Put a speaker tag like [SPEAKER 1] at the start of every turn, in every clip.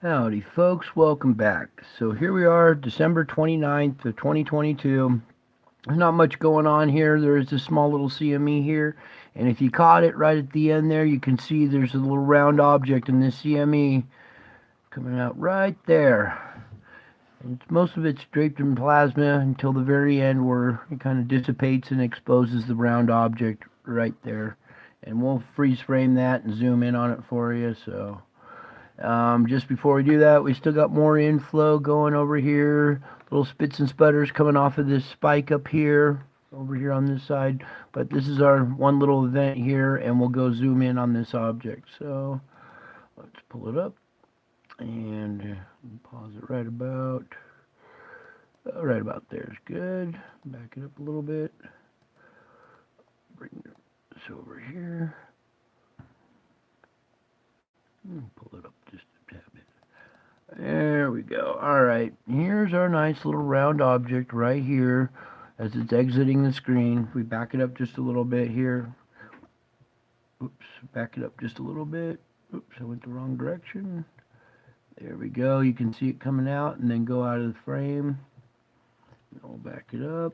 [SPEAKER 1] Howdy, folks. Welcome back. So here we are, December 29th of 2022. There's not much going on here. There is a small little CME here. And if you caught it right at the end there, you can see there's a little round object in this CME coming out right there. And most of it's draped in plasma until the very end where it kind of dissipates and exposes the round object right there. And we'll freeze frame that and zoom in on it for you. Just before we do that, we still got more inflow going over here. Little spits and sputters coming off of this spike up here, over here on this side. But this is our one little event here, and we'll go zoom in on this object. So let's pull it up and pause it right about there is good. Back it up a little bit. Bring this over here. Pull it up just a tad bit. There we go. All right, here's our nice little round object right here as it's exiting the screen. If we back it up just a little bit here. Oops, back it up just a little bit. Oops, I went the wrong direction. There we go. You can see it coming out and then go out of the frame. I'll back it up.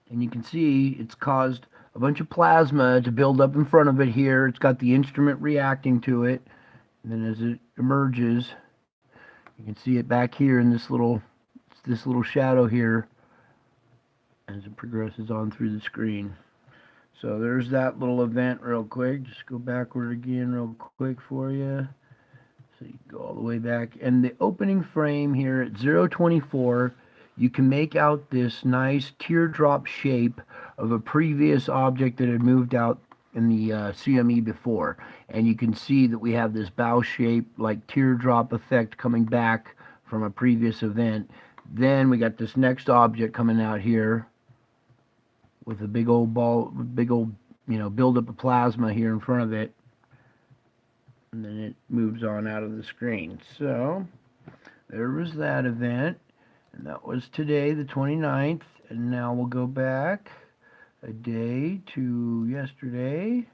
[SPEAKER 1] And you can see it's caused a bunch of plasma to build up in front of it here. It's got the instrument reacting to it. And then as it emerges, you can see it back here in this little shadow here as it progresses on through the screen. So there's that little event real quick. Just go backward again real quick for you. So you go all the way back. And the opening frame here at 024, you can make out this nice teardrop shape of a previous object that had moved out in the CME before. And you can see that we have this bow shape like teardrop effect coming back from a previous event. Then we got this next object coming out here with a big old buildup of plasma here in front of it. And then it moves on out of the screen. So there was that event. And that was today, the 29th. And now we'll go back a day to yesterday.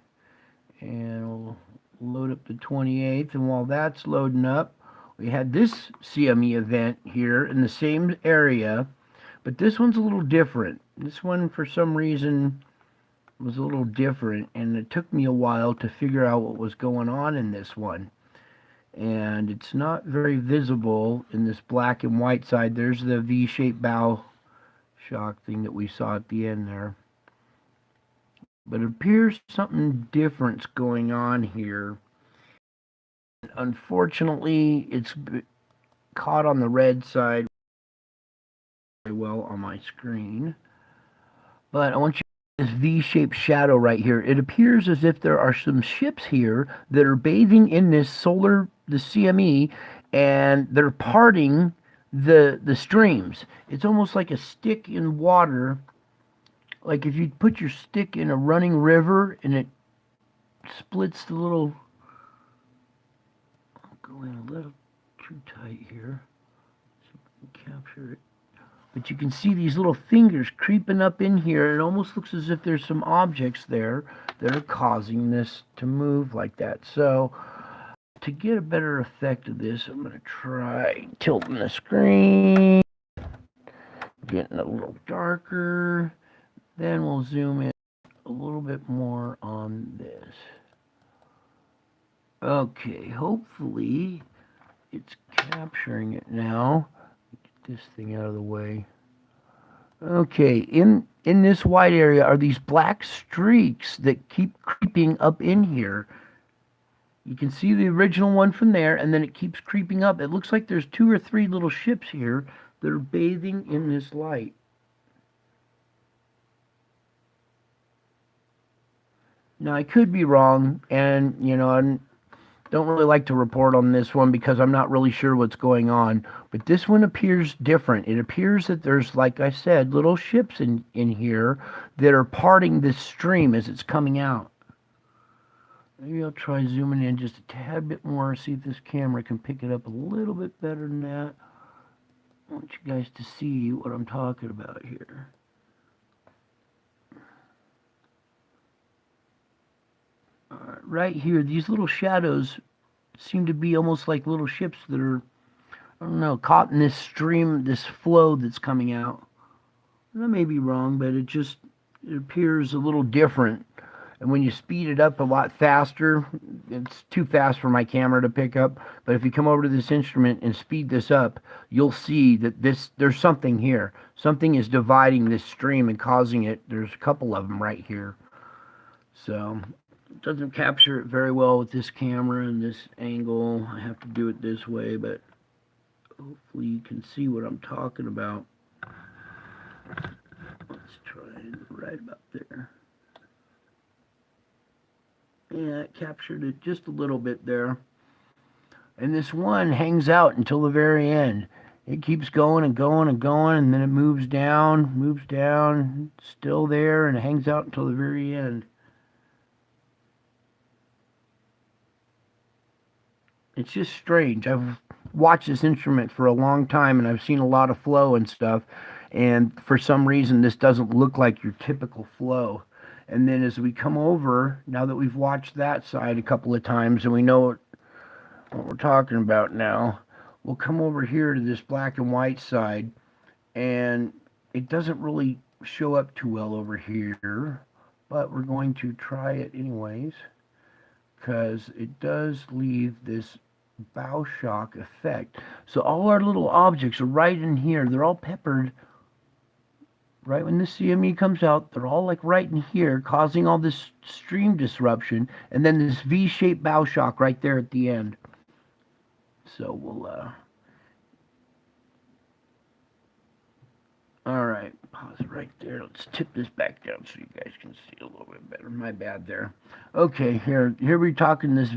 [SPEAKER 1] And we'll load up the 28th. And while that's loading up, we had this CME event here in the same area. But this one's a little different. This one, for some reason, was a little different. And it took me a while to figure out what was going on in this one. And it's not very visible in this black and white side. There's the V-shaped bow shock thing that we saw at the end there. But it appears something different's going on here. Unfortunately, it's caught on the red side very well on my screen. But I want you to see this V-shaped shadow right here. It appears as if there are some ships here that are bathing in the CME, and they're parting the streams. It's almost like a stick in water. Like if you put your stick in a running river and it splits the little... I'll go in a little too tight here so we can capture it. But you can see these little fingers creeping up in here. It almost looks as if there's some objects there that are causing this to move like that. So to get a better effect of this, I'm going to try tilting the screen, getting a little darker. Then we'll zoom in a little bit more on this. Okay, hopefully it's capturing it now. Get this thing out of the way. Okay, in this white area are these black streaks that keep creeping up in here. You can see the original one from there, and then it keeps creeping up. It looks like there's 2 or 3 little ships here that are bathing in this light. Now, I could be wrong, and, I don't really like to report on this one because I'm not really sure what's going on. But this one appears different. It appears that there's, like I said, little ships in here that are parting this stream as it's coming out. Maybe I'll try zooming in just a tad bit more, see if this camera can pick it up a little bit better than that. I want you guys to see what I'm talking about here. Right here, these little shadows seem to be almost like little ships that are, I don't know, caught in this stream, this flow that's coming out. And I may be wrong, but it appears a little different. And when you speed it up a lot faster, it's too fast for my camera to pick up. But if you come over to this instrument and speed this up, you'll see that there's something here. Something is dividing this stream and causing it. There's a couple of them right here. So it doesn't capture it very well with this camera and this angle. I have to do it this way, but hopefully you can see what I'm talking about. Let's try it right about there. Yeah, it captured it just a little bit there. And this one hangs out until the very end. It keeps going and going and going, and then it moves down, still there, and it hangs out until the very end. It's just strange. I've watched this instrument for a long time, and I've seen a lot of flow and stuff, and for some reason this doesn't look like your typical flow. And then as we come over, now that we've watched that side a couple of times and we know what we're talking about now, we'll come over here to this black and white side, and it doesn't really show up too well over here, but we're going to try it anyways, because it does leave this bow shock effect. So all our little objects are right in here. They're all peppered right when the CME comes out. They're all like right in here, causing all this stream disruption, and then this V-shaped bow shock right there at the end. So we'll all right, pause it right there. Let's tip this back down so you guys can see a little bit better. My bad there. Okay, here we're talking this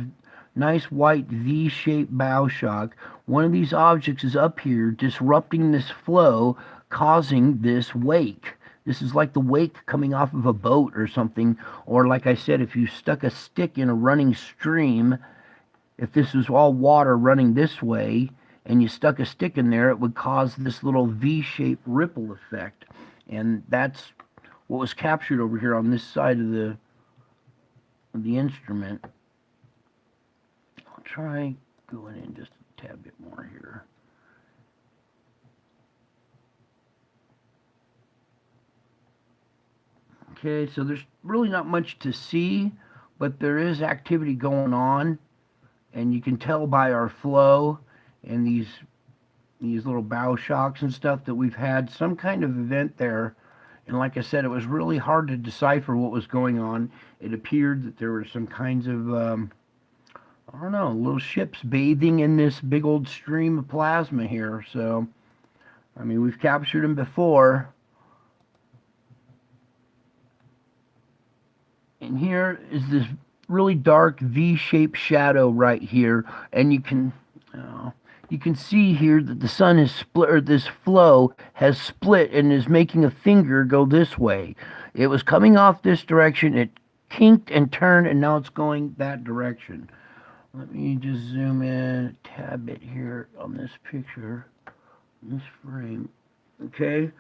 [SPEAKER 1] nice white V-shaped bow shock. One of these objects is up here disrupting this flow, causing this wake. This is like the wake coming off of a boat or something, or like I said, if you stuck a stick in a running stream, if this was all water running this way and you stuck a stick in there, it would cause this little V-shaped ripple effect. And that's what was captured over here on this side of the instrument. I'll try going in just a tad bit more here. Okay, so there's really not much to see, but there is activity going on, and you can tell by our flow and these little bow shocks and stuff that we've had some kind of event there. And like I said, it was really hard to decipher what was going on. It appeared that there were some kinds of, I don't know, little ships bathing in this big old stream of plasma here. So, I mean, we've captured them before. And here is this really dark V-shaped shadow right here, and you can see here that the sun is split, or this flow has split and is making a finger go this way. It was coming off this direction, it kinked and turned, and now it's going that direction. Let me just zoom in a tad bit here on this picture, this frame. Okay,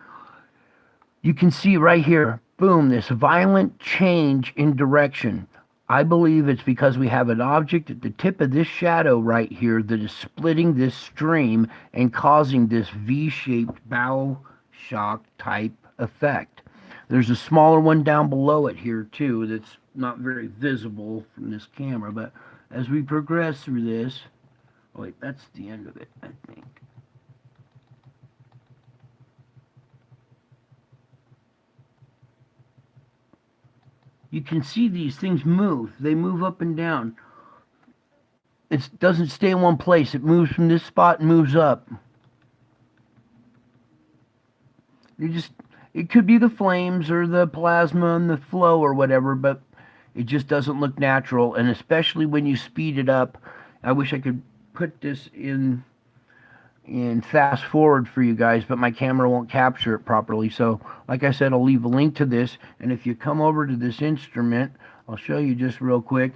[SPEAKER 1] you can see right here, boom, this violent change in direction. I believe it's because we have an object at the tip of this shadow right here that is splitting this stream and causing this V-shaped bow shock type effect. There's a smaller one down below it here too that's not very visible from this camera, but as we progress through this, oh wait, that's the end of it, I think. You can see these things move. They move up and down. It doesn't stay in one place. It moves from this spot and moves up. It could be the flames or the plasma and the flow or whatever, but it just doesn't look natural. And especially when you speed it up, I wish I could put this in fast forward for you guys, but my camera won't capture it properly. So like I said, I'll leave a link to this, and if you come over to this instrument, I'll show you just real quick.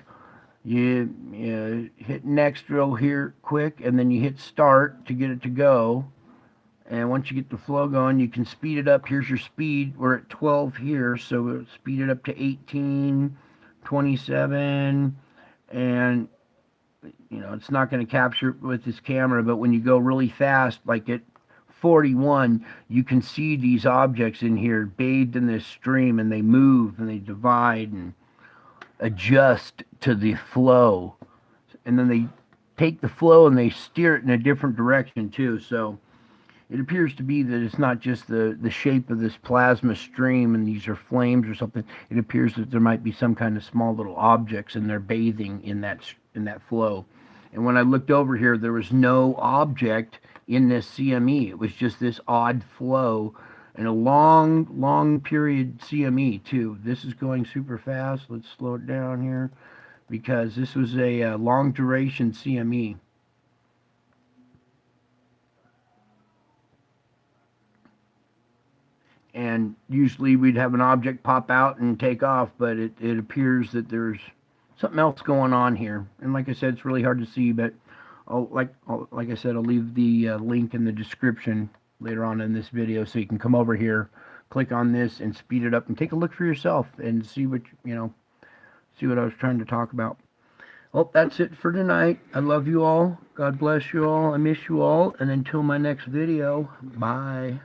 [SPEAKER 1] You hit next real here quick, and then you hit start to get it to go. And once you get the flow going, you can speed it up. Here's your speed. We're at 12 here, so we'll speed it up to 18, 27, and you know, it's not going to capture it with this camera, but when you go really fast, like at 41, you can see these objects in here bathed in this stream, and they move and they divide and adjust to the flow. And then they take the flow and they steer it in a different direction too. So it appears to be that it's not just the shape of this plasma stream and these are flames or something. It appears that there might be some kind of small little objects and they're bathing in that flow. And when I looked over here, there was no object in this CME. It was just this odd flow and a long period CME too. This is going super fast. Let's slow it down here because this was a long duration CME. And usually we'd have an object pop out and take off, but it appears that there's something else going on here. And like I said, it's really hard to see, but like I said, I'll leave the link in the description later on in this video so you can come over here, click on this, and speed it up and take a look for yourself and see what, see what I was trying to talk about. Well, that's it for tonight. I love you all. God bless you all. I miss you all. And until my next video, bye.